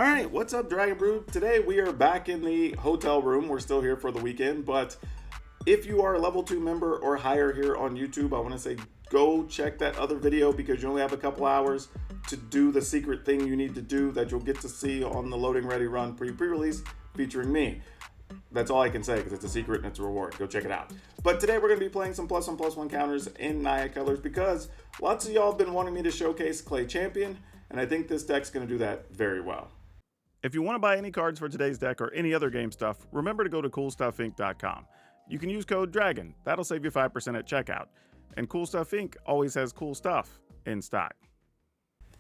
Alright, what's up, Dragon Brood? Today we are back in the hotel room. We're still here for the weekend, but if you are a level 2 member or higher here on YouTube, I want to say go check that other video because you only have a couple hours to do the secret thing you need to do that you'll get to see on the Loading Ready Run pre-release featuring me. That's all I can say because it's a secret and it's a reward. Go check it out. But today we're going to be playing some +1/+1 counters in Naya colors because lots of y'all have been wanting me to showcase Clay Champion, and I think this deck's going to do that very well. If you want to buy any cards for today's deck or any other game stuff, remember to go to CoolStuffInc.com. You can use code DRAGON. That'll save you 5% at checkout. And Cool Stuff Inc. always has cool stuff in stock.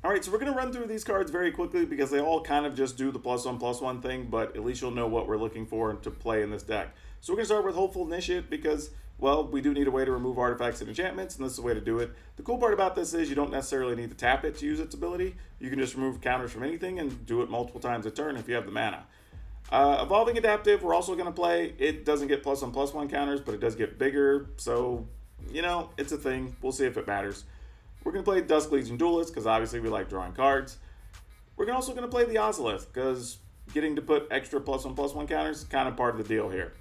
Alright, so we're going to run through these cards very quickly because they all kind of just do the +1/+1 thing, but at least you'll know what we're looking for to play in this deck. So we're going to start with Hopeful Initiate because, well, we do need a way to remove artifacts and enchantments, and this is the way to do it. The cool part about this is you don't necessarily need to tap it to use its ability. You can just remove counters from anything and do it multiple times a turn if you have the mana. Evolving Adaptive, we're also going to play. It doesn't get +1/+1 counters, but it does get bigger, so, you know, it's a thing. We'll see if it matters. We're going to play Dusk Legion Duelist, because obviously we like drawing cards. We're also going to play the Ozolith, because getting to put extra +1/+1 counters is kind of part of the deal here.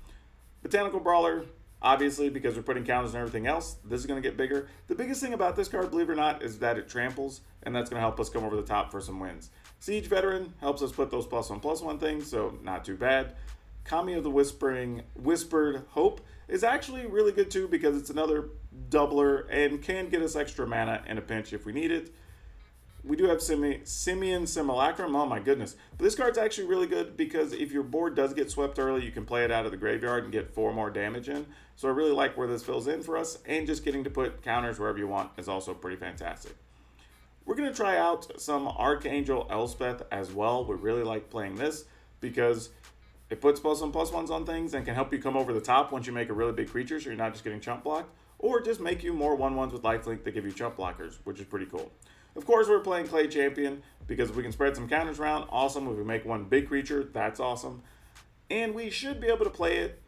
Botanical Brawler, obviously, because we're putting counters and everything else, this is going to get bigger. The biggest thing about this card, believe it or not, is that it tramples, and that's going to help us come over the top for some wins. Siege Veteran helps us put those +1/+1 things, so not too bad. Kami of the Whispered Hope is actually really good too because it's another doubler and can get us extra mana in a pinch if we need it. We do have Simian Simulacrum, oh my goodness. But this card's actually really good because if your board does get swept early, you can play it out of the graveyard and get 4 more damage in. So I really like where this fills in for us, and just getting to put counters wherever you want is also pretty fantastic. We're going to try out some Archangel Elspeth as well. We really like playing this because it puts +1/+1s on things and can help you come over the top once you make a really big creature so you're not just getting chump blocked, or just make you more 1/1s with lifelink that give you chump blockers, which is pretty cool. Of course, we're playing Clay Champion because if we can spread some counters around, awesome. If we make one big creature, that's awesome. And we should be able to play it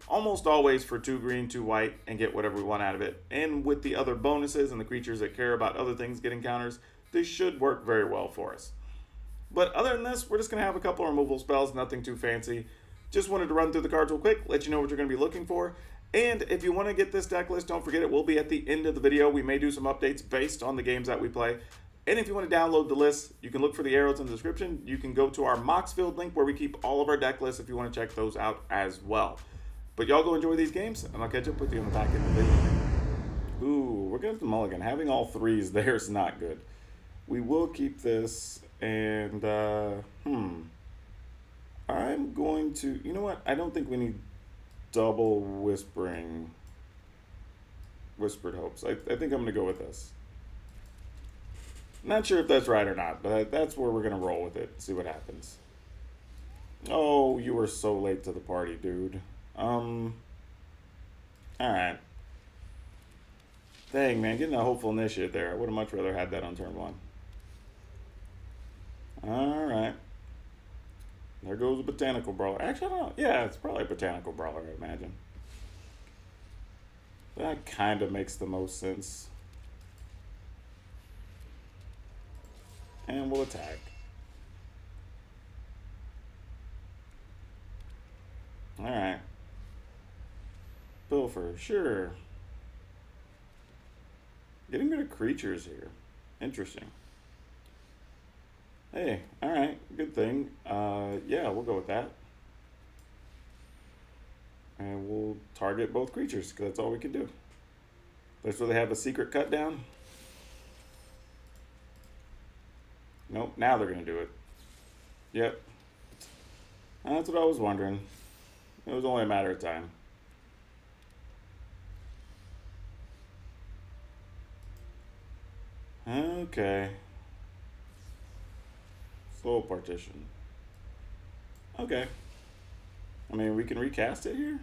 almost always for 2 green, 2 white, and get whatever we want out of it. And with the other bonuses and the creatures that care about other things getting counters, this should work very well for us. But other than this, we're just going to have a couple removal spells, nothing too fancy. Just wanted to run through the cards real quick, let you know what you're going to be looking for. And if you want to get this deck list, don't forget it will be at the end of the video. We may do some updates based on the games that we play. And if you want to download the list, you can look for the arrows in the description. You can go to our Moxfield link where we keep all of our deck lists if you want to check those out as well. But y'all go enjoy these games, and I'll catch up with you in the back end of the video. Ooh, we're going to mulligan. Having all 3s there is not good. We will keep this, and, I'm going to, you know what? I don't think we need double Whispered Hopes. I think I'm going to go with this. Not sure if that's right or not, but that's where we're going to roll with it. See what happens. Oh, you were so late to the party, dude. Alright. Dang, man, getting a Hopeful Initiate there. I would have much rather had that on turn 1. Alright. There goes a Botanical Brawler. Actually, I don't know. Yeah, it's probably a Botanical Brawler, I imagine. That kind of makes the most sense. And we'll attack. Alright. Pilfer, sure. Getting rid of creatures here. Interesting. Hey, alright, good thing. Yeah, we'll go with that. And we'll target both creatures, because that's all we can do. That's where they have a secret cut down. Nope, now they're going to do it. Yep. That's what I was wondering. It was only a matter of time. Okay. Soul Partition. Okay. I mean, we can recast it here.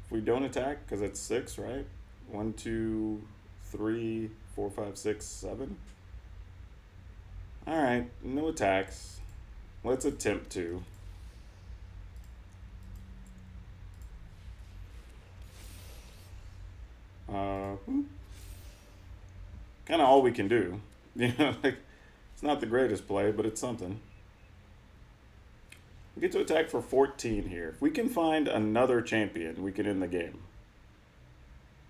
If we don't attack, because it's 6, right? 1, 2, 3, 4, 5, 6, 7. Alright, no attacks. Let's attempt to. Kind of all we can do. You know, like, it's not the greatest play, but it's something. We get to attack for 14 here. If we can find another champion, we can end the game.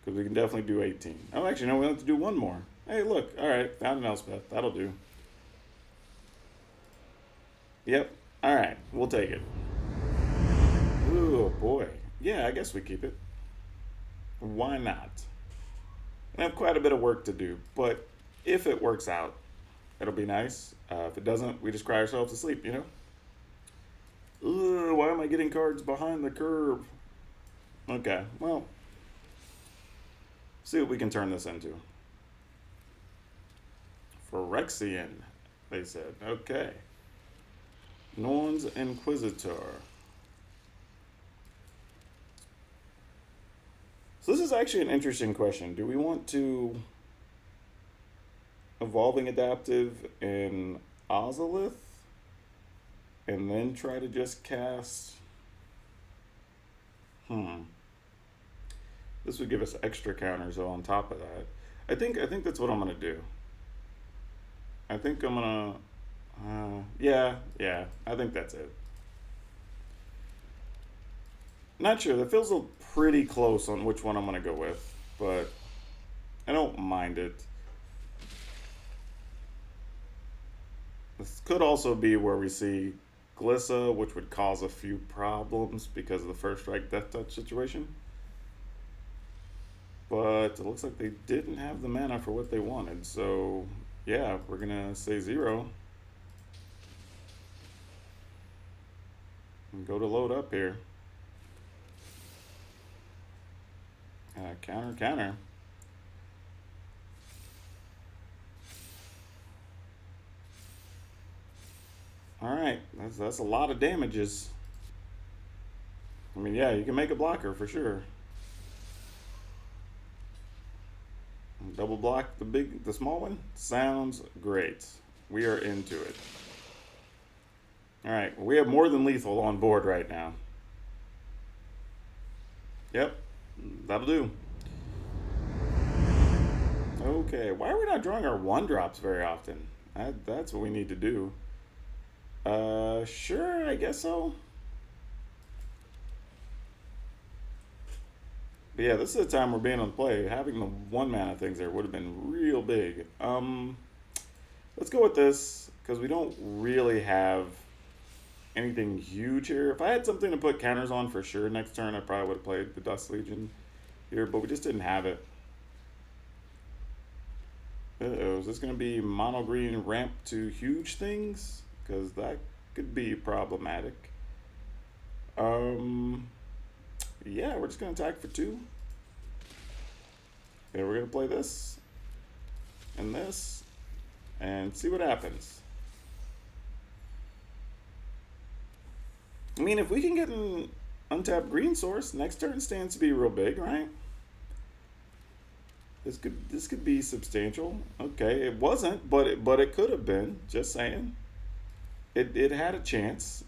Because we can definitely do 18. Oh, actually, no, we have to do one more. Hey, look. All right, found an Elspeth. That'll do. Yep. All right, we'll take it. Ooh, boy. Yeah, I guess we keep it. Why not? We have quite a bit of work to do, but if it works out, it'll be nice. If it doesn't, we just cry ourselves to sleep, you know? Ugh, why am I getting cards behind the curve? Okay, well, see what we can turn this into. Phyrexian, they said. Okay. Norn's Inquisitor. So this is actually an interesting question. Do we want to Evolving Adaptive in Ozolith and then try to just cast this would give us extra counters on top of that. I think that's what I'm gonna do. I think I'm gonna yeah, I think that's it. Not sure. That feels pretty close on which one I'm gonna go with, but I don't mind it. This could also be where we see Glissa, which would cause a few problems because of the first strike death touch situation. But it looks like they didn't have the mana for what they wanted, so yeah, we're gonna say 0. And go to load up here. Counter. Alright, that's a lot of damages. I mean, yeah, you can make a blocker for sure. Double block the small one? Sounds great. We are into it. Alright, we have more than lethal on board right now. Yep, that'll do. Okay, why are we not drawing our 1-drops very often? That's what we need to do. Sure, I guess so. But yeah, this is the time we're being on play. Having the 1-mana things there would have been real big. Let's go with this, because we don't really have anything huge here. If I had something to put counters on for sure next turn, I probably would have played the Dust Legion here, but we just didn't have it. Uh-oh, is this going to be mono green ramp to huge things? Because that could be problematic. Yeah, we're just going to attack for 2. Okay, we're going to play this and this and see what happens. I mean, if we can get an untapped green source, next turn stands to be real big, right? This could be substantial. Okay, it wasn't, but it could have been. Just saying. It had a chance.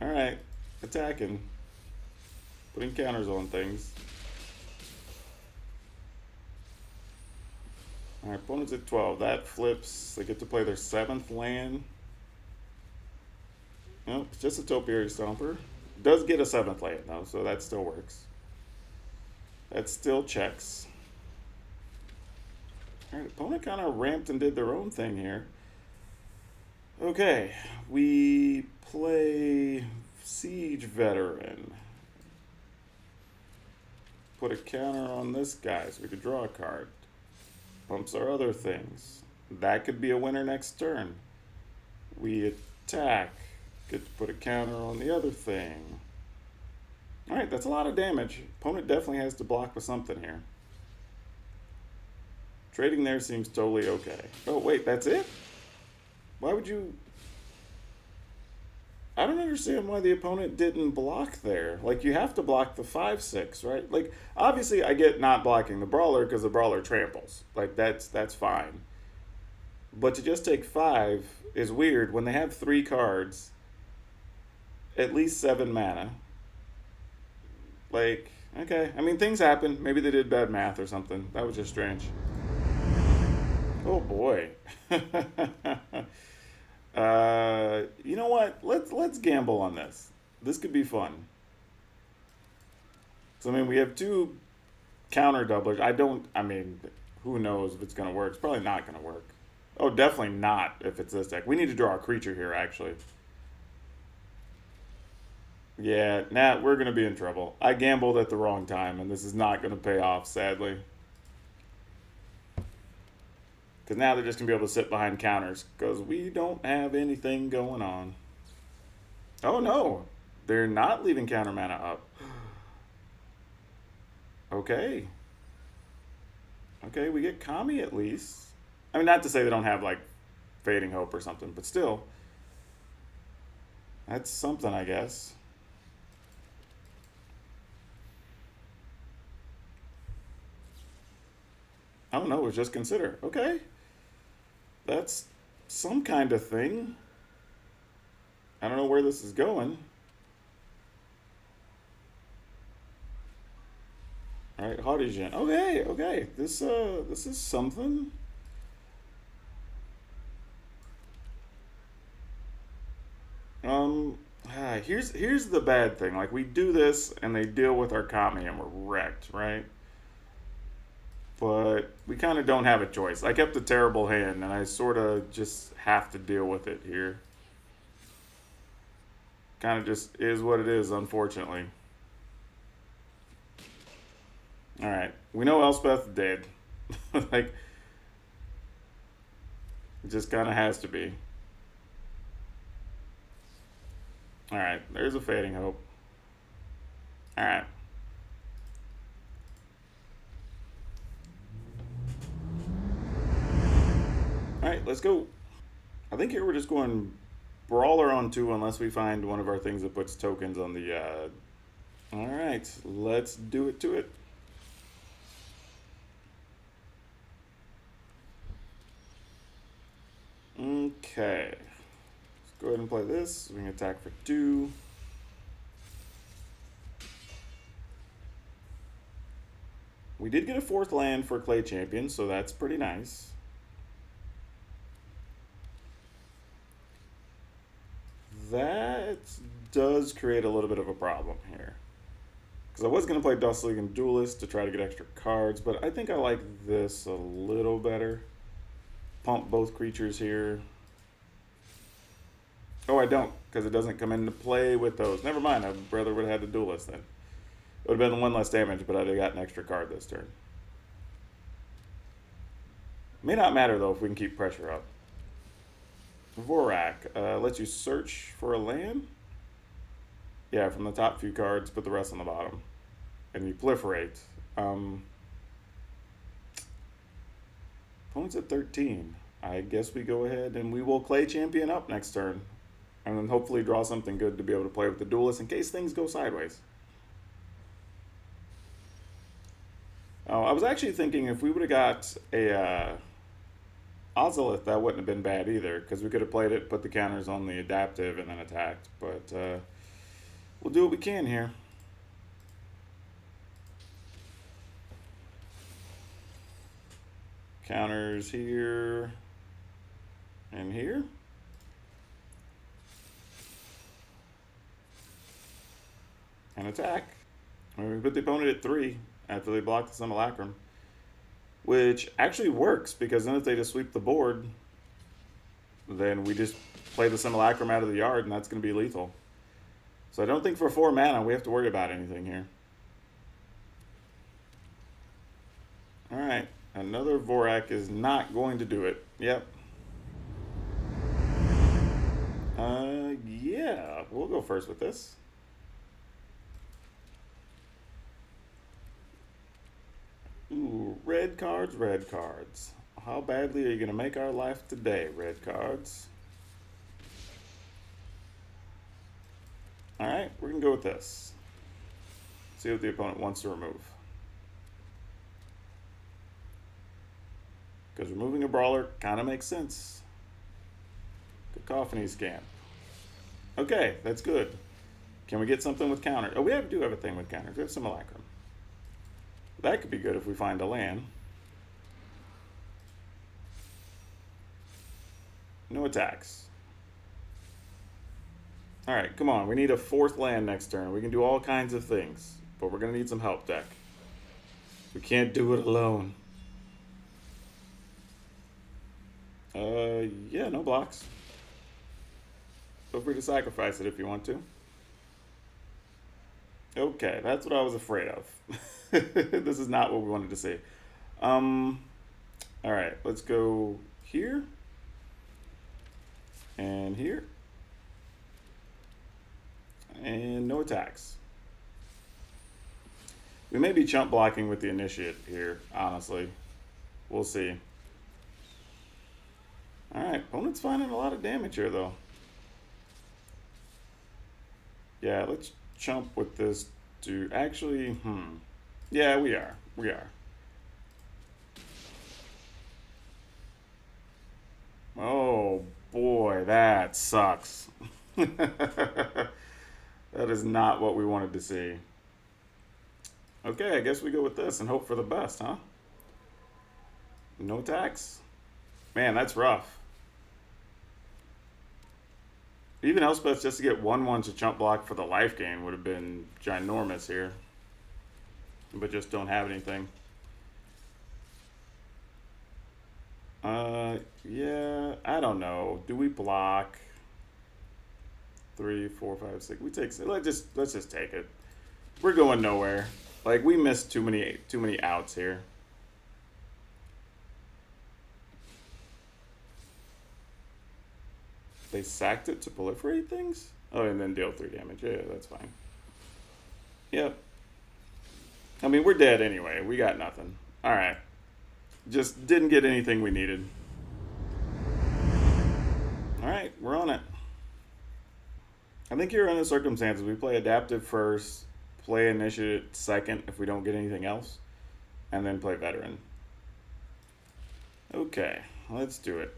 All right, attacking, putting counters on things. All right, opponent's at 12. That flips. They get to play their 7th land. Nope, it's just a Topiary Stomper. Does get a 7th land though, so that still works. That still checks. All right, opponent kind of ramped and did their own thing here. Okay, we play Siege Veteran. Put a counter on this guy so we could draw a card. Bumps our other things. That could be a winner next turn. We attack. Get to put a counter on the other thing. Alright, that's a lot of damage. Opponent definitely has to block with something here. Trading there seems totally okay. Oh, wait, that's it? Why would you... I don't understand why the opponent didn't block there. Like, you have to block the 5/6, right? Like, obviously, I get not blocking the Brawler because the Brawler tramples. Like, that's fine. But to just take 5 is weird when they have 3 cards, at least 7 mana. Like, okay. I mean, things happen. Maybe they did bad math or something. That was just strange. Oh boy. You know what? Let's gamble on this. This could be fun. So I mean, we have two counter doublers. I mean, who knows if it's gonna work? It's probably not gonna work. Oh, definitely not if it's this deck. We need to draw a creature here, actually. Yeah, nah, we're gonna be in trouble. I gambled at the wrong time, and this is not gonna pay off, sadly. Because now they're just gonna be able to sit behind counters, because we don't have anything going on. Oh no, they're not leaving counter mana up. Okay. Okay, we get Kami at least. I mean, not to say they don't have, like, Fading Hope or something, but still. That's something, I guess. I don't know, it was just consider. Okay. That's some kind of thing. I don't know where this is going. All right, Haughty Gen. Okay, okay. This is something. Here's the bad thing. Like, we do this and they deal with our Kami and we're wrecked, right? But we kind of don't have a choice. I kept a terrible hand and I sort of just have to deal with it here. Kind of just is what it is, unfortunately. All right, we know Elspeth dead. Like, it just kind of has to be. All right, there's a Fading Hope. All right. All right, let's go. I think here we're just going Brawler on 2 unless we find one of our things that puts tokens on the... All right, let's do it to it. Okay. Let's go ahead and play this. We can attack for 2. We did get a 4th land for Clay Champion, so that's pretty nice. That does create a little bit of a problem here. Because I was going to play Dust League and Duelist to try to get extra cards, but I think I like this a little better. Pump both creatures here. Oh, I don't, because it doesn't come into play with those. Never mind, I'd rather would have had the Duelist then. It would have been 1 less damage, but I'd have got an extra card this turn. May not matter, though, if we can keep pressure up. Vorak lets you search for a land. Yeah, from the top few cards, put the rest on the bottom. And you proliferate. Opponent's at 13. I guess we go ahead and we will Clay Champion up next turn. And then hopefully draw something good to be able to play with the Duelist in case things go sideways. Oh, I was actually thinking if we would have got a Ozolith, that wouldn't have been bad either, because we could have played it, put the counters on the adaptive, and then attacked. But we'll do what we can here. Counters here and here. And attack. We put the opponent at 3 after they block the Simulacrum. Which actually works, because then if they just sweep the board, then we just play the Simulacrum out of the yard, and that's going to be lethal. So I don't think for 4 mana we have to worry about anything here. Alright, another Vorak is not going to do it. Yep. Yeah, we'll go first with this. Ooh, red cards, red cards. How badly are you going to make our life today, red cards? Alright, we're going to go with this. See what the opponent wants to remove. Because removing a Brawler kind of makes sense. Cacophony Scamp. Okay, that's good. Can we get something with counter? Oh, do have a thing with counters. We have Simulacrum. That could be good if we find a land. No attacks. Alright, come on. We need a 4th land next turn. We can do all kinds of things. But we're going to need some help, deck. We can't do it alone. Yeah, no blocks. Feel free to sacrifice it if you want to. Okay, that's what I was afraid of. This is not what we wanted to see. Alright, let's go here. And here. And no attacks. We may be chump blocking with the initiate here, honestly. We'll see. Alright, opponent's finding a lot of damage here, though. Yeah, let's chump with this dude. Actually, yeah, we are. We are. Oh, boy, that sucks. That is not what we wanted to see. Okay, I guess we go with this and hope for the best, huh? No attacks? Man, that's rough. Even Elspeth just to get 1/1 to chump block for the life gain would have been ginormous here. But just don't have anything. Yeah, I don't know. Do we block? 3, 4, 5, 6. We take 6. Let's just take it. We're going nowhere. Like, we missed too many outs here. They sacked it to proliferate things? Oh, and then deal 3 damage. Yeah, that's fine. Yep. I mean, we're dead anyway. We got nothing. Alright. Just didn't get anything we needed. Alright, we're on it. I think here in the circumstances, we play adaptive first, play initiative second if we don't get anything else, and then play veteran. Okay, let's do it.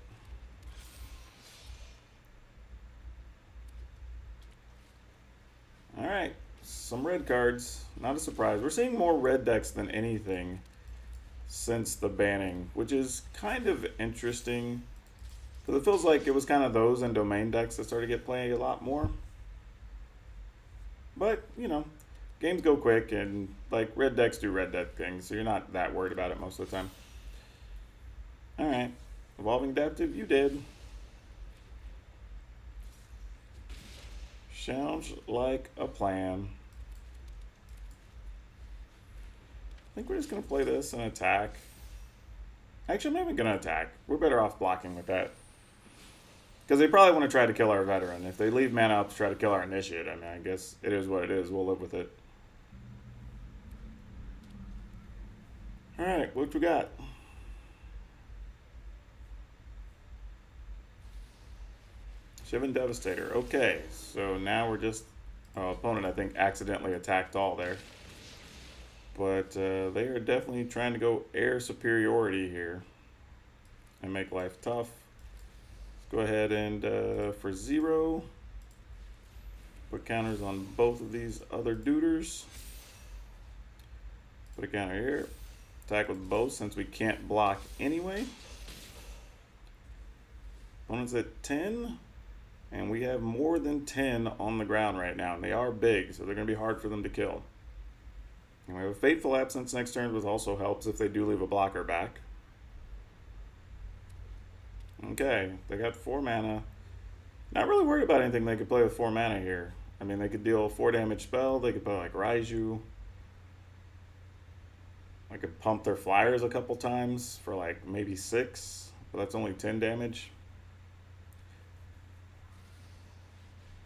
Alright, some red cards. Not a surprise. We're seeing more red decks than anything since the banning, which is kind of interesting. Because it feels like it was kind of those and domain decks that started to get played a lot more. But, you know, games go quick, and, like, red decks do red deck things, so you're not that worried about it most of the time. Alright. Evolving Adaptive, you did. Sounds like a plan. I think we're just going to play this and attack. Actually, I'm not even going to attack. We're better off blocking with that. Because they probably want to try to kill our veteran. If they leave mana up to try to kill our initiate, I mean, I guess it is what it is. We'll live with it. Alright, what we got? Shivan Devastator. Okay, so now we're just... opponent, I think, accidentally attacked all there. But they are definitely trying to go air superiority here. And make life tough. Go ahead and, for 0, put counters on both of these other duders. Put a counter here. Attack with both since we can't block anyway. Opponent's at 10. And we have more than 10 on the ground right now. And they are big, so they're going to be hard for them to kill. And we have a Fateful Absence next turn, which also helps if they do leave a blocker back. Okay, they got 4 mana. Not really worried about anything they could play with 4 mana here. I mean, they could deal a 4 damage spell. They could play like Raiju. I could pump their flyers a couple times for like maybe 6, but that's only 10 damage.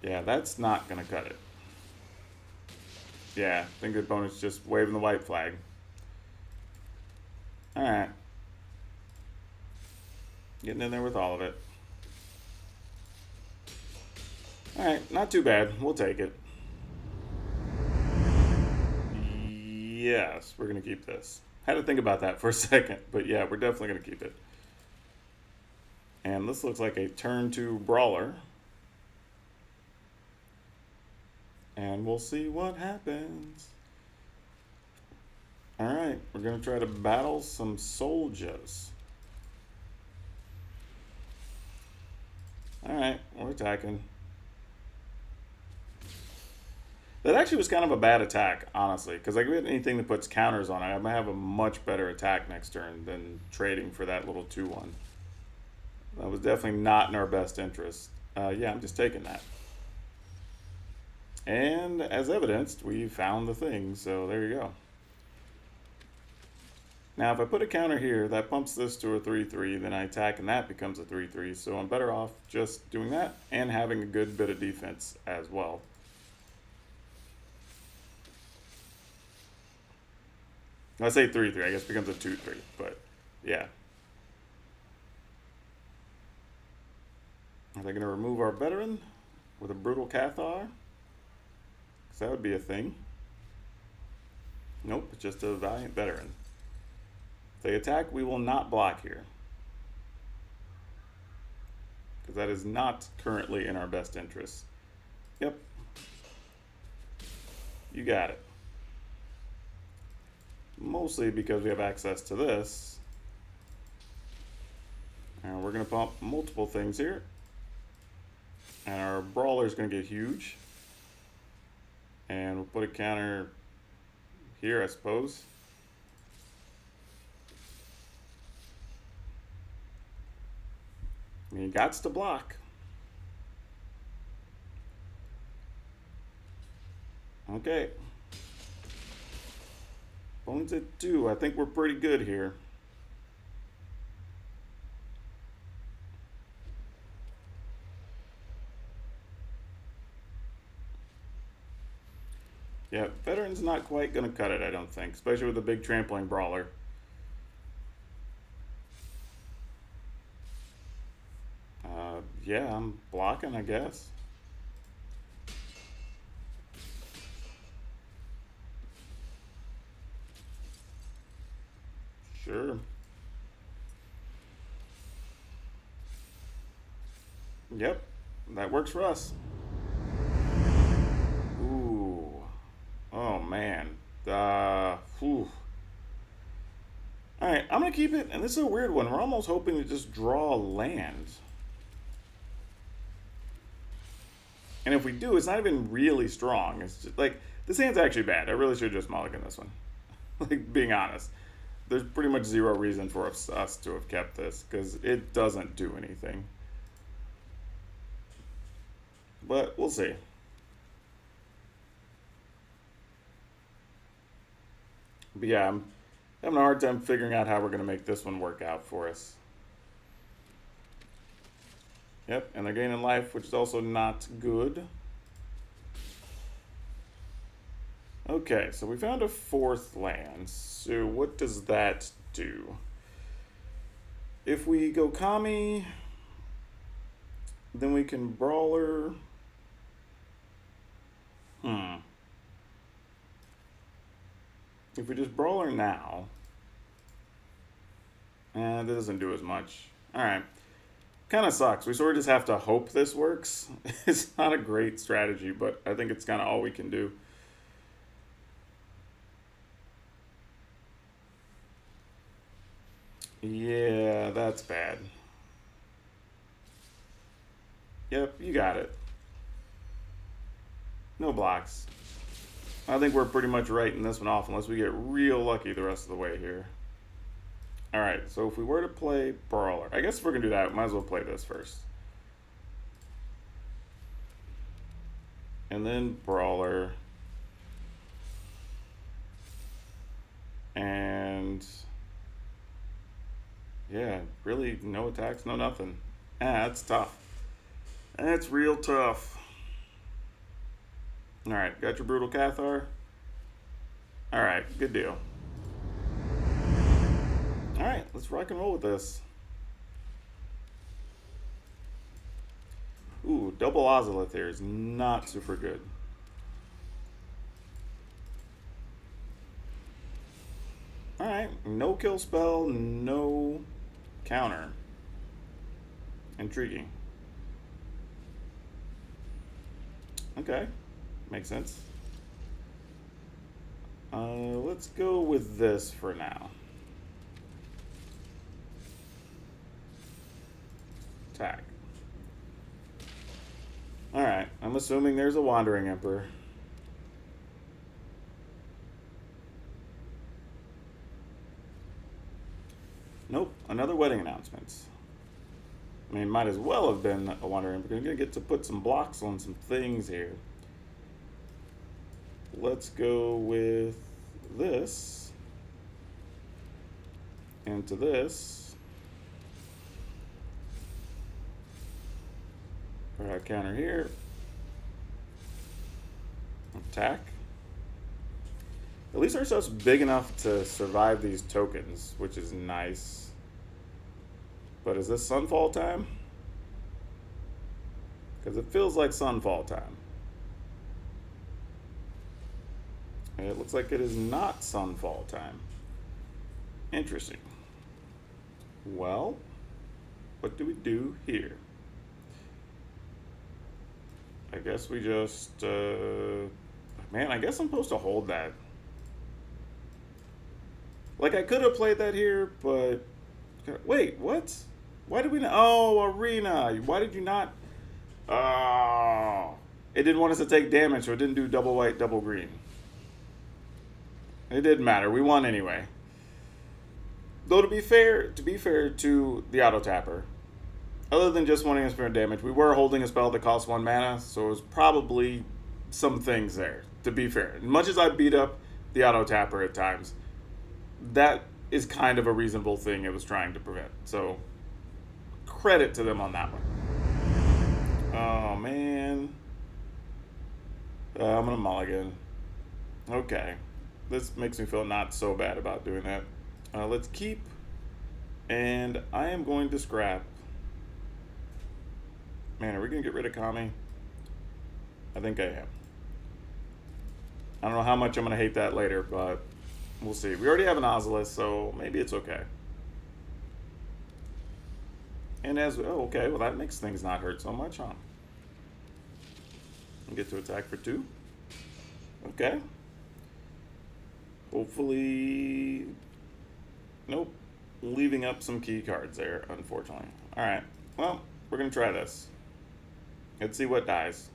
Yeah, that's not going to cut it. Yeah, I think the opponent's just waving the white flag. Alright. Getting in there with all of it. Alright, not too bad. We'll take it. Yes, we're going to keep this. Had to think about that for a second, but yeah, we're definitely going to keep it. And this looks like a turn 2 brawler. And we'll see what happens. Alright, we're going to try to battle some soldiers. Alright, we're attacking. That actually was kind of a bad attack, honestly, because like, if we had anything that puts counters on it, I might have a much better attack next turn than trading for that little 2-1. That was definitely not in our best interest. Yeah, I'm just taking that. And as evidenced, we found the thing, so there you go. Now, if I put a counter here, that pumps this to a 3-3, then I attack and that becomes a 3-3, so I'm better off just doing that and having a good bit of defense as well. I say 3-3, I guess it becomes a 2-3, but yeah. Are they going to remove our veteran with a brutal Cathar? Because that would be a thing. Nope, it's just a valiant veteran. If they attack, we will not block here. Because that is not currently in our best interest. Yep. You got it. Mostly because we have access to this. And we're going to pump multiple things here. And our brawler is going to get huge. And we'll put a counter here, I suppose. I mean, he got to block. Okay. Bones at 2. I think we're pretty good here. Yeah, veteran's not quite going to cut it, I don't think, especially with the big trampling brawler. Yeah, I'm blocking, I guess. Sure. Yep, that works for us. Ooh. Oh, man. Whew. Alright, I'm going to keep it, and this is a weird one. We're almost hoping to just draw land. And if we do, it's not even really strong. It's just, like, this hand's actually bad. I really should just mulligan this one. Like, being honest. There's pretty much zero reason for us to have kept this, because it doesn't do anything. But we'll see. But yeah, I'm having a hard time figuring out how we're going to make this one work out for us. Yep, and they're gaining life, which is also not good. Okay, so we found a 4th land. So what does that do? If we go Kami, then we can Brawler. If we just Brawler now, that doesn't do as much. Alright. Kind of sucks. We sort of just have to hope this works. It's not a great strategy, but I think it's kind of all we can do. Yeah, that's bad. Yep, you got it. No blocks. I think we're pretty much writing this one off unless we get real lucky the rest of the way here. Alright, so if we were to play Brawler, I guess if we're going to do that, we might as well play this first. And then Brawler. And yeah, really no attacks, no nothing. That's tough. That's real tough. Alright, got your Brutal Cathar? Alright, good deal. Alright, let's rock and roll with this. Ooh, double Ozolith here is not super good. Alright, no kill spell, no counter. Intriguing. Okay, makes sense. Let's go with this for now. Attack. Alright, I'm assuming there's a Wandering Emperor. Nope, another wedding announcements. I mean, might as well have been a Wandering Emperor. We're gonna get to put some blocks on some things here. Let's go with this. Into this. Alright, counter here. Attack. At least our stuff's big enough to survive these tokens, which is nice. But is this Sunfall time? Because it feels like Sunfall time. And it looks like it is not Sunfall time. Interesting. Well, what do we do here? I guess we just, man, I guess I'm supposed to hold that. Like, I could have played that here, but, wait, what? Why did we not, oh, Arena, why did you not, oh, it didn't want us to take damage, so it didn't do double white, double green. It didn't matter, we won anyway. Though to be fair to the auto tapper, other than just wanting us for damage, we were holding a spell that costs 1 mana, so it was probably some things there, to be fair. As much as I beat up the auto tapper at times, that is kind of a reasonable thing it was trying to prevent. So, credit to them on that one. Oh, man. I'm going to mulligan. Okay. This makes me feel not so bad about doing that. Let's keep. And I am going to scrap. Man, are we going to get rid of Kami? I think I am. I don't know how much I'm going to hate that later, but we'll see. We already have an Ozolus, so maybe it's okay. And as, oh, okay, well that makes things not hurt so much, huh? And get to attack for 2. Okay. Hopefully, nope. Leaving up some key cards there, unfortunately. All right, well, we're gonna try this. Let's see what dies.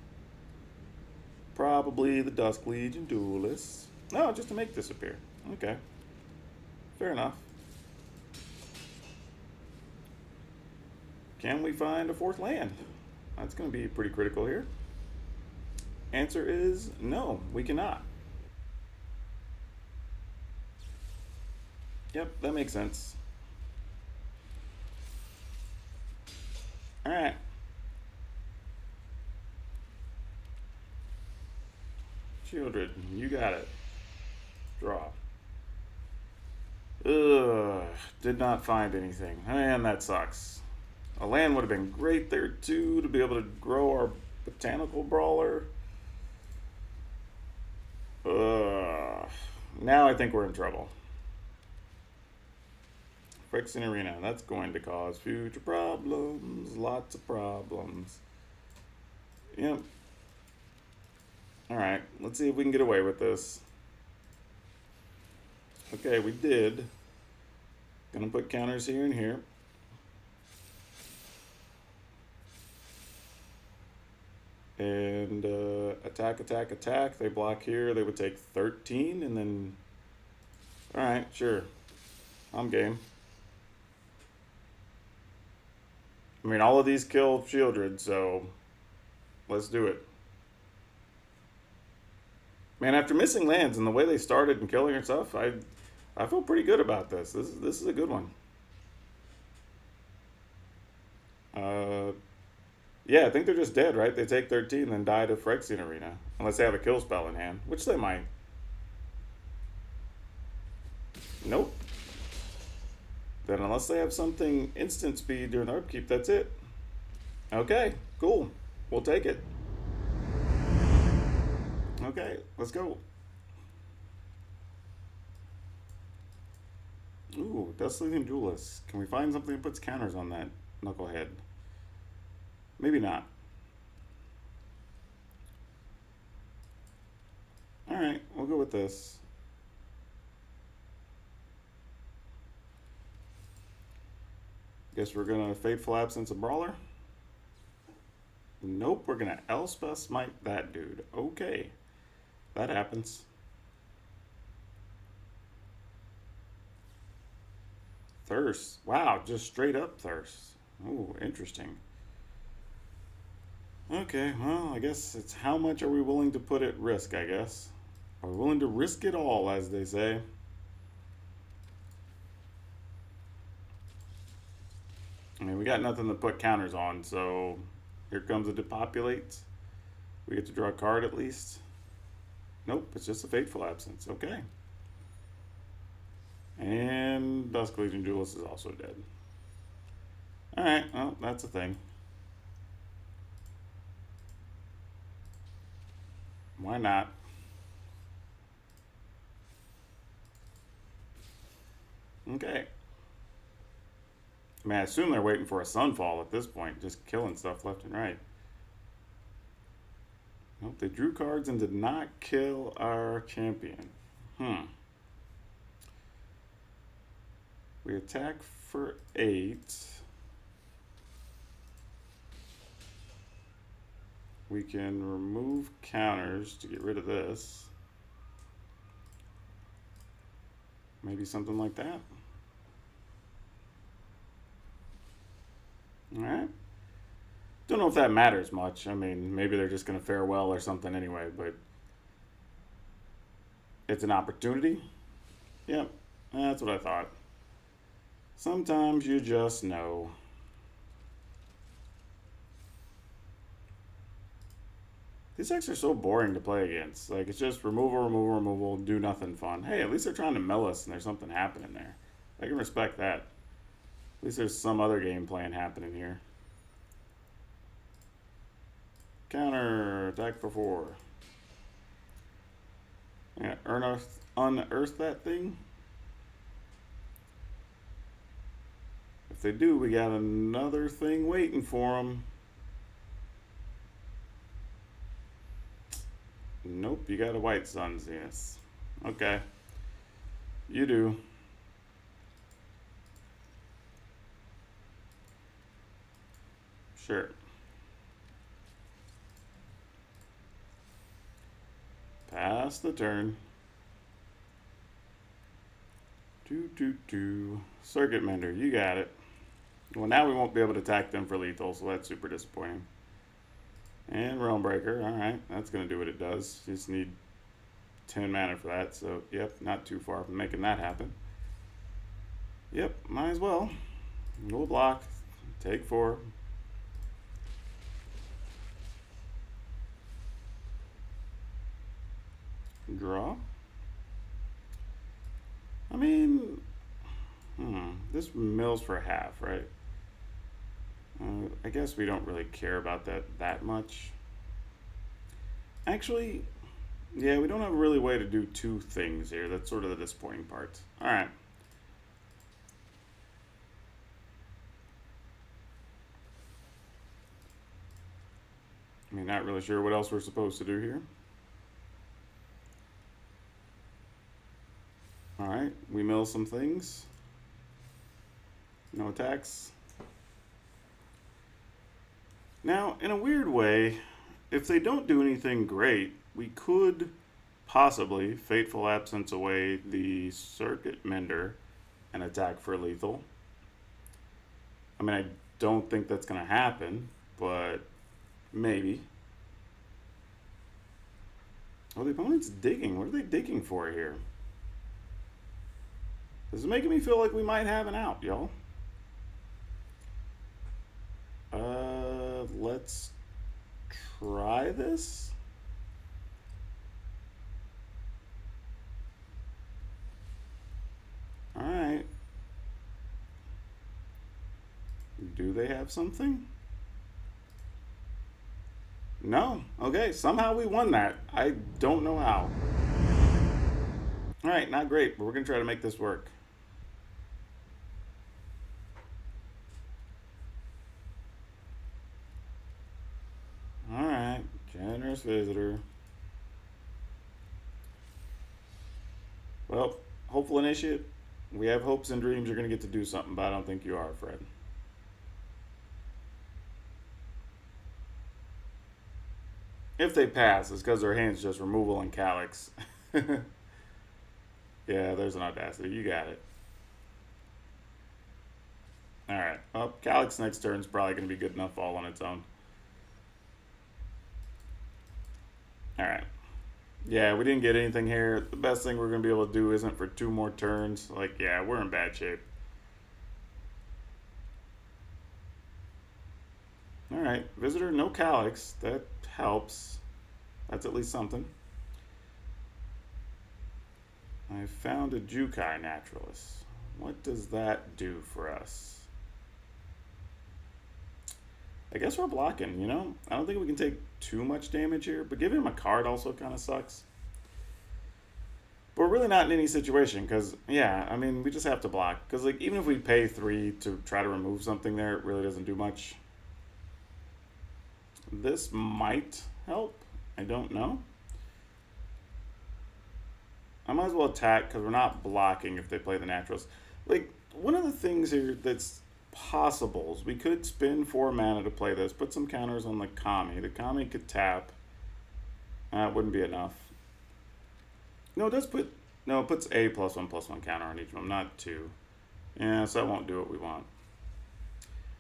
Probably the Dusk Legion Duelist. No, just to make this appear. Okay. Fair enough. Can we find a 4th land? That's going to be pretty critical here. Answer is no, we cannot. Yep, that makes sense. Alright. Children, you got it. Draw. Ugh, did not find anything. Man, that sucks. A land would have been great there too, to be able to grow our botanical brawler. Now I think we're in trouble. Phyrexian Arena, that's going to cause future problems. Lots of problems. Yep. Alright, let's see if we can get away with this. Okay, we did. Gonna put counters here and here. And attack, attack, attack. They block here. They would take 13 and then... Alright, sure. I'm game. I mean, all of these kill Shieldred, so let's do it. Man, after missing lands and the way they started and killing her stuff, I feel pretty good about this. This is a good one. Yeah, I think they're just dead, right? They take 13 then die to Phyrexian Arena. Unless they have a kill spell in hand, which they might. Nope. Then unless they have something instant speed during their upkeep, that's it. Okay, cool. We'll take it. Okay, let's go. Ooh, Dusk Legion Duelist. Can we find something that puts counters on that knucklehead? Maybe not. Alright, we'll go with this. Guess we're gonna Fateful Absence a Brawler. Nope, we're gonna Elspeth Smite that dude. Okay, that happens. Thirst. Wow, just straight up thirst. Oh, interesting. Okay, well, I guess it's how much are we willing to put at risk, I guess. Are we willing to risk it all, as they say? I mean, we got nothing to put counters on, so here comes a depopulate. We get to draw a card at least. Nope, it's just a Fateful Absence. Okay. And Dusk Legion Duelist is also dead. Alright, well, that's a thing. Why not? Okay. I mean, I assume they're waiting for a Sunfall at this point, just killing stuff left and right. Nope, they drew cards and did not kill our champion. We attack for 8. We can remove counters to get rid of this. Maybe something like that. Alright. Don't know if that matters much. I mean, maybe they're just going to fare well or something anyway, but it's an opportunity. Yep, that's what I thought. Sometimes you just know. These decks are so boring to play against. Like, it's just removal, removal, removal, do nothing fun. Hey, at least they're trying to mill us and there's something happening there. I can respect that. At least there's some other game plan happening here. Counter, attack for 4. Yeah, unearth that thing. If they do, we got another thing waiting for them. Nope, you got a White Sun, yes. Okay. You do. Sure. Pass the turn. Circuit Mender, you got it. Well, now we won't be able to attack them for lethal, so that's super disappointing. And Realm Breaker, alright, that's going to do what it does. Just need 10 mana for that, so yep, not too far from making that happen. Yep, might as well. We'll block, take 4. Draw. I mean, this mills for half, right? I guess we don't really care about that much. Actually, yeah, we don't have a really way to do 2 things here. That's sort of the disappointing part. All right. I mean, not really sure what else we're supposed to do here. All right, we mill some things. No attacks. Now, in a weird way, if they don't do anything great, we could possibly Fateful Absence away the Circuit Mender and attack for lethal. I mean, I don't think that's going to happen, but maybe. Oh, the opponent's digging. What are they digging for here? This is making me feel like we might have an out, y'all. Let's try this. All right. Do they have something? No. Okay, somehow we won that. I don't know how. All right, not great, but we're going to try to make this work. All right, Generous Visitor. Well, Hopeful Initiate. We have hopes and dreams you're going to get to do something, but I don't think you are, Fred. If they pass, it's because their hand's just removal and Calyx. Yeah, there's an Audacity. You got it. Alright. Well, Calyx next turn is probably going to be good enough all on its own. Alright. Yeah, we didn't get anything here. The best thing we're going to be able to do isn't for 2 more turns. Like, yeah, we're in bad shape. Alright, Visitor, no Calyx. That helps. That's at least something. I found a Jukai Naturalist. What does that do for us? I guess we're blocking, you know? I don't think we can take too much damage here, but giving him a card also kind of sucks. But we're really not in any situation, because, yeah, I mean, we just have to block. Because, like, even if we pay 3 to try to remove something there, it really doesn't do much. This might help. I don't know. I might as well attack, because we're not blocking if they play the Naturals. Like, one of the things here that's possible is we could spend 4 mana to play this, put some counters on the Kami. The Kami could tap. It wouldn't be enough. No, it does put... No, it puts a +1/+1 counter on each of them, not 2. Yeah, so that won't do what we want.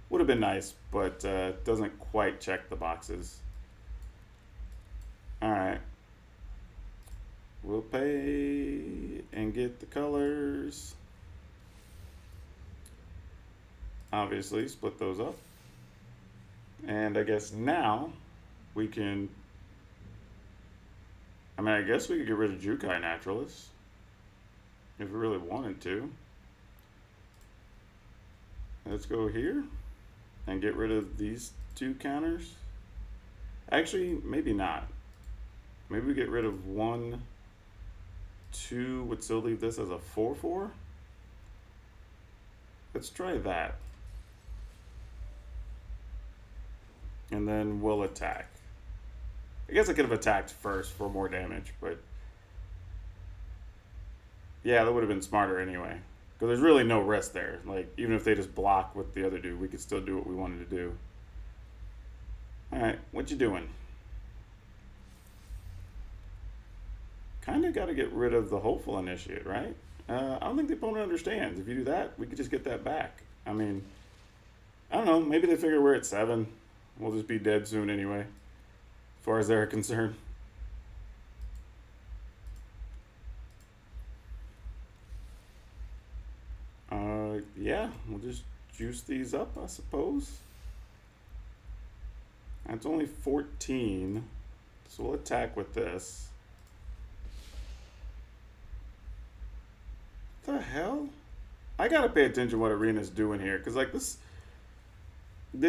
Would have been nice, but doesn't quite check the boxes. Alright. We'll pay and get the colors. Obviously, split those up. And I guess now we can... I mean, I guess we could get rid of Jukai Naturalist if we really wanted to. Let's go here and get rid of these 2 counters. Actually, maybe not. Maybe we get rid of 1, 2, would still leave this as a 4/4. Let's try that. And then we'll attack. I guess I could have attacked first for more damage, but yeah, that would have been smarter anyway. Because there's really no risk there. Like, even if they just block with the other dude, we could still do what we wanted to do. Alright, what you doing? Kind of got to get rid of the Hopeful Initiate, right? I don't think the opponent understands. If you do that, we could just get that back. I mean, I don't know. Maybe they figure we're at 7. We'll just be dead soon anyway, as far as they're concerned. Yeah, we'll just juice these up, I suppose. That's only 14, so we'll attack with this. What the hell? I gotta pay attention to what Arena's doing here, because like this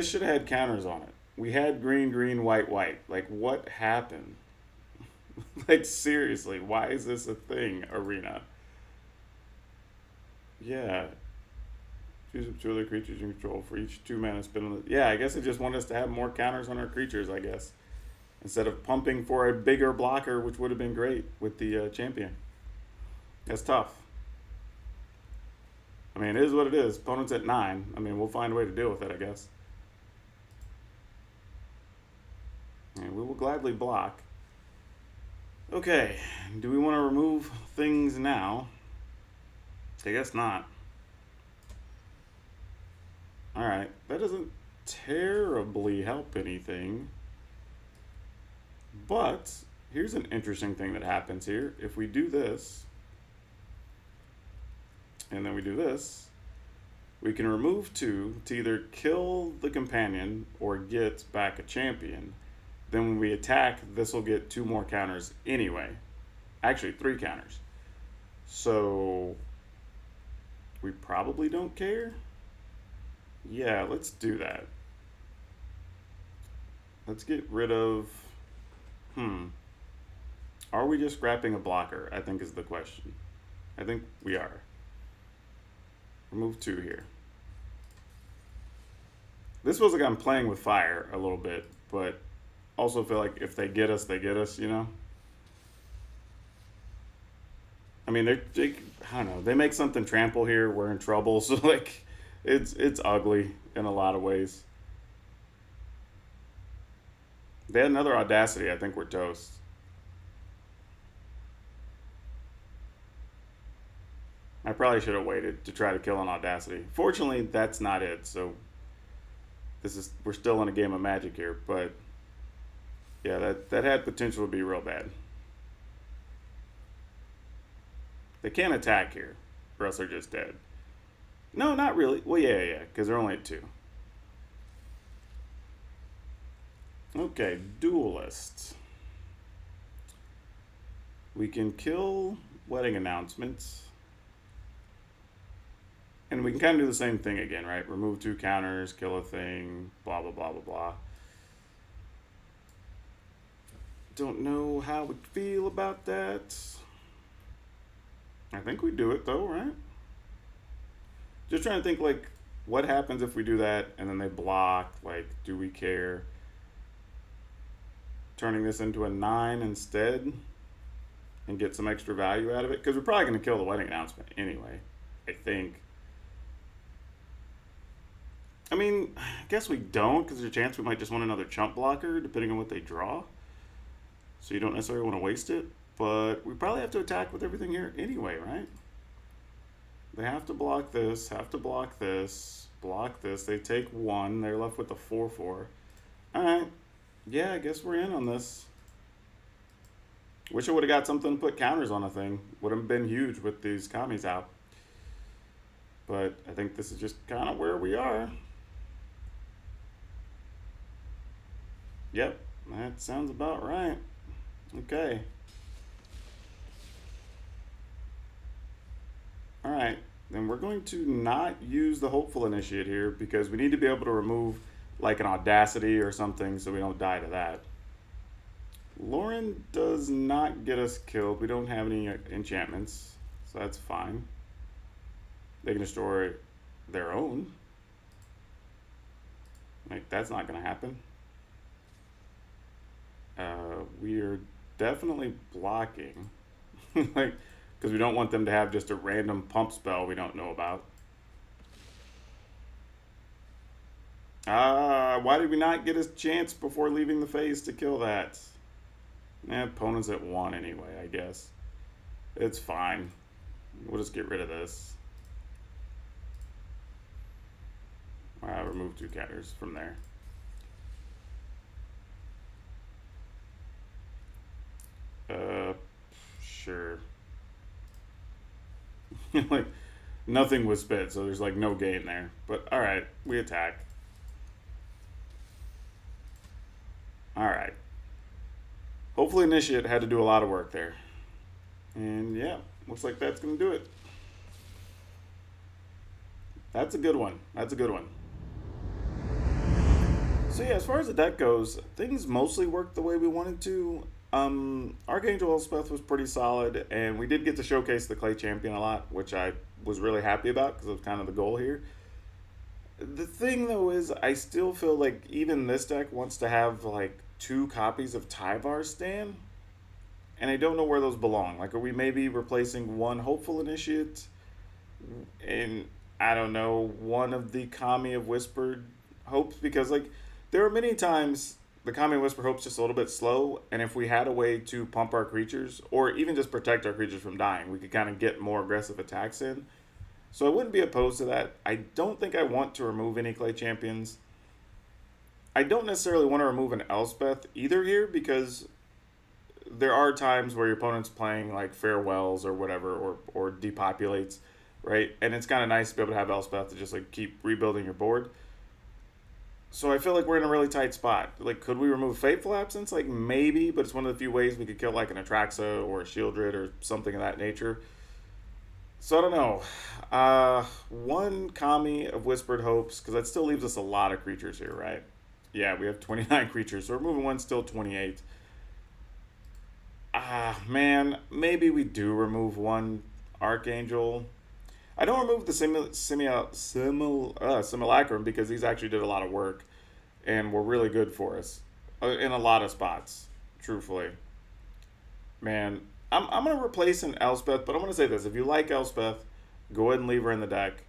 should have had counters on it. We had green, green, white, white. Like, what happened? Like, seriously, why is this a thing, Arena? Yeah. Choose up 2 other creatures you control for each 2 mana spin on the... Yeah, I guess it just wanted us to have more counters on our creatures, I guess. Instead of pumping for a bigger blocker, which would have been great with the champion. That's tough. I mean, it is what it is. Opponent's at 9. I mean, we'll find a way to deal with it, I guess. And we will gladly block. Okay, do we want to remove things now? I guess not. Alright, that doesn't terribly help anything. But, here's an interesting thing that happens here. If we do this, and then we do this, we can remove 2 to either kill the companion or get back a champion. Then when we attack, this will get 2 more counters anyway. Actually, 3 counters. So, we probably don't care. Yeah, let's do that. Let's get rid of... Are we just scrapping a blocker, I think is the question. I think we are. Remove 2 here. This feels like I'm playing with fire a little bit, but also feel like if they get us, you know? I mean, they I don't know, they make something trample here, we're in trouble, so like, it's ugly in a lot of ways. They had another Audacity. I think we're toast. I probably should have waited to try to kill an Audacity. Fortunately, that's not it. So we're still in a game of Magic here, but yeah, that had potential to be real bad. They can't attack here, or else they're just dead. No, not really. Well, yeah, because they're only at 2. Okay, Duelist. We can kill Wedding Announcements. And we can kind of do the same thing again, right? Remove 2 counters, kill a thing, blah, blah, blah, blah, blah. Don't know how we feel about that. I think we do it though, right? Just trying to think, like, what happens if we do that and then they block? Like, do we care? Turning this into a 9 instead and get some extra value out of it? Because we're probably going to kill the Wedding Announcement anyway, I think. I mean, I guess we don't, because there's a chance we might just want another chump blocker, depending on what they draw. So you don't necessarily want to waste it. But we probably have to attack with everything here anyway, right? They have to block this, have to block this, block this. They take 1. They're left with a 4/4. Alright. Yeah, I guess we're in on this. Wish I would have got something to put counters on a thing. Would have been huge with these commies out. But I think this is just kind of where we are. Yep, that sounds about right. Okay. Alright, then we're going to not use the Hopeful Initiate here because we need to be able to remove like an Audacity or something so we don't die to that. Lauren does not get us killed. We don't have any enchantments, so that's fine. They can destroy their own. Like, that's not going to happen. We are definitely blocking. Like, because we don't want them to have just a random pump spell we don't know about. Why did we not get a chance before leaving the phase to kill that? Opponent's at 1 anyway, I guess. It's fine. We'll just get rid of this. Remove 2 counters from there. Sure. Like, nothing was spit, so there's like no gain there. But alright, we attack. Alright. Hopefully Initiate had to do a lot of work there. And yeah, looks like that's going to do it. That's a good one. That's a good one. So yeah, as far as the deck goes, things mostly worked the way we wanted to. Archangel Elspeth was pretty solid, and we did get to showcase the Clay Champion a lot, which I was really happy about because it was kind of the goal here. The thing though is, I still feel like even this deck wants to have like 2 copies of Tyvar Stan, and I don't know where those belong. Like, are we maybe replacing 1 Hopeful Initiate and, I don't know, 1 of the Kami of Whispered Hopes? Because like, there are many times the Kami of Whispered Hope's just a little bit slow, and if we had a way to pump our creatures, or even just protect our creatures from dying, we could kind of get more aggressive attacks in. So I wouldn't be opposed to that. I don't think I want to remove any Clay Champions. I don't necessarily want to remove an Elspeth either here, because there are times where your opponent's playing like Farewells or whatever, or Depopulates, right? And it's kind of nice to be able to have Elspeth to just like keep rebuilding your board. So I feel like we're in a really tight spot. Like, could we remove Fateful Absence? Like, maybe, but it's one of the few ways we could kill like an Atraxa or a Shieldred or something of that nature. So I don't know. 1 Kami of Whispered Hopes, because that still leaves us a lot of creatures here, right? Yeah, we have 29 creatures, so removing 1, still 28. Man, maybe we do remove 1 Archangel. I don't remove the Simulacrum because these actually did a lot of work and were really good for us in a lot of spots, truthfully. Man, I'm going to replace an Elspeth, but I'm going to say this. If you like Elspeth, go ahead and leave her in the deck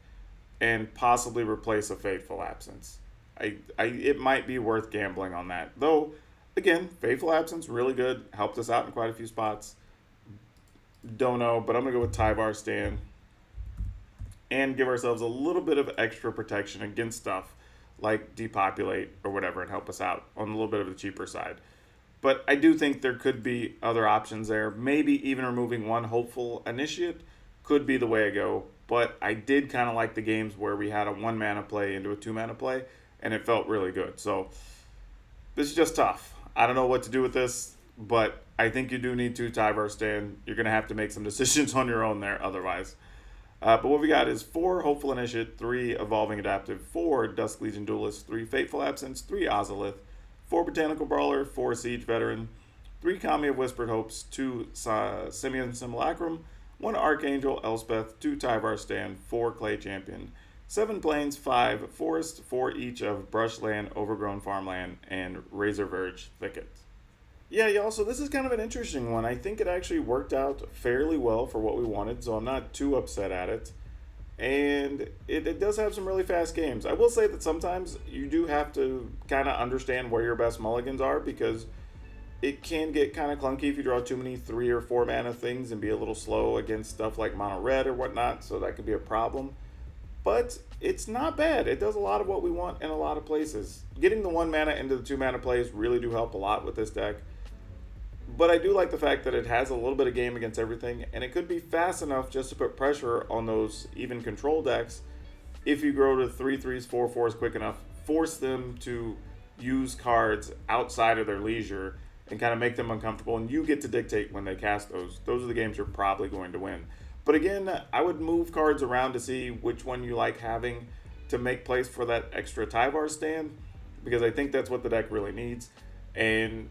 and possibly replace a Fateful Absence. It might be worth gambling on that. Though, Again, Fateful Absence, really good. Helped us out in quite a few spots. Don't know, but I'm going to go with Tyvar Stand. And give ourselves a little bit of extra protection against stuff like Depopulate or whatever and help us out on a little bit of the cheaper side. But I do think there could be other options there. Maybe even removing one Hopeful Initiate could be the way I go. But I did kind of like the games where we had a 1 mana play into a 2 mana play, and it felt really good. So this is just tough. I don't know what to do with this, but I think you do need to Tyvar Stand. You're going to have to make some decisions on your own there otherwise. But what we got is 4 Hopeful Initiate, 3 Evolving Adaptive, 4 Dusk Legion Duelist, 3 Fateful Absence, 3 Ozolith, 4 Botanical Brawler, 4 Siege Veteran, 3 Kami of Whispered Hopes, 2 Simian Simulacrum, 1 Archangel Elspeth, 2 Tyvar Stand, 4 Clay Champion, 7 Plains, 5 Forest, 4 each of Brushland, Overgrown Farmland, and Razor Verge Thicket. Yeah, y'all, so this is kind of an interesting one. I think it actually worked out fairly well for what we wanted, so I'm not too upset at it. And it does have some really fast games. I will say that sometimes you do have to kind of understand where your best mulligans are, because it can get kind of clunky if you draw too many 3 or 4 mana things and be a little slow against stuff like mono red or whatnot, so that could be a problem. But it's not bad. It does a lot of what we want in a lot of places. Getting the 1 mana into the 2 mana plays really do help a lot with this deck. But I do like the fact that it has a little bit of game against everything, and it could be fast enough just to put pressure on those even control decks. If you grow to 3/3s, 4/4s quick enough, force them to use cards outside of their leisure and kind of make them uncomfortable, and you get to dictate when they cast those. Those are the games you're probably going to win. But again, I would move cards around to see which one you like having to make place for that extra Tyvar Stand, because I think that's what the deck really needs. And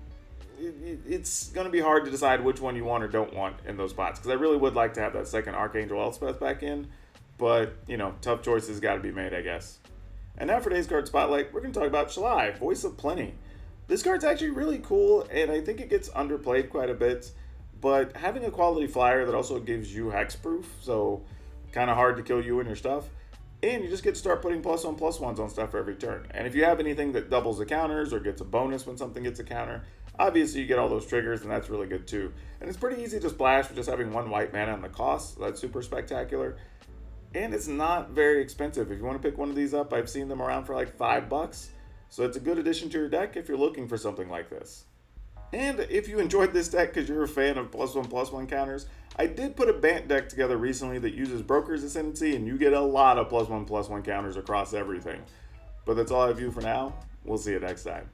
it's going to be hard to decide which one you want or don't want in those spots, because I really would like to have that second Archangel Elspeth back in, but, you know, tough choices got to be made, I guess. And now for today's card spotlight, we're going to talk about Shalai, Voice of Plenty. This card's actually really cool, and I think it gets underplayed quite a bit, but having a quality flyer that also gives you hexproof, so kind of hard to kill you and your stuff, and you just get to start putting +1/+1s on stuff for every turn. And if you have anything that doubles the counters or gets a bonus when something gets a counter, obviously you get all those triggers, and that's really good too. And it's pretty easy to splash with just having 1 white mana on the cost, so that's super spectacular. And it's not very expensive. If you want to pick one of these up, I've seen them around for like $5, so it's a good addition to your deck if you're looking for something like this. And if you enjoyed this deck because you're a fan of +1/+1 counters, I did put a Bant deck together recently that uses Broker's Ascendancy, and you get a lot of +1/+1 counters across everything. But that's all I have for you for now. We'll see you next time.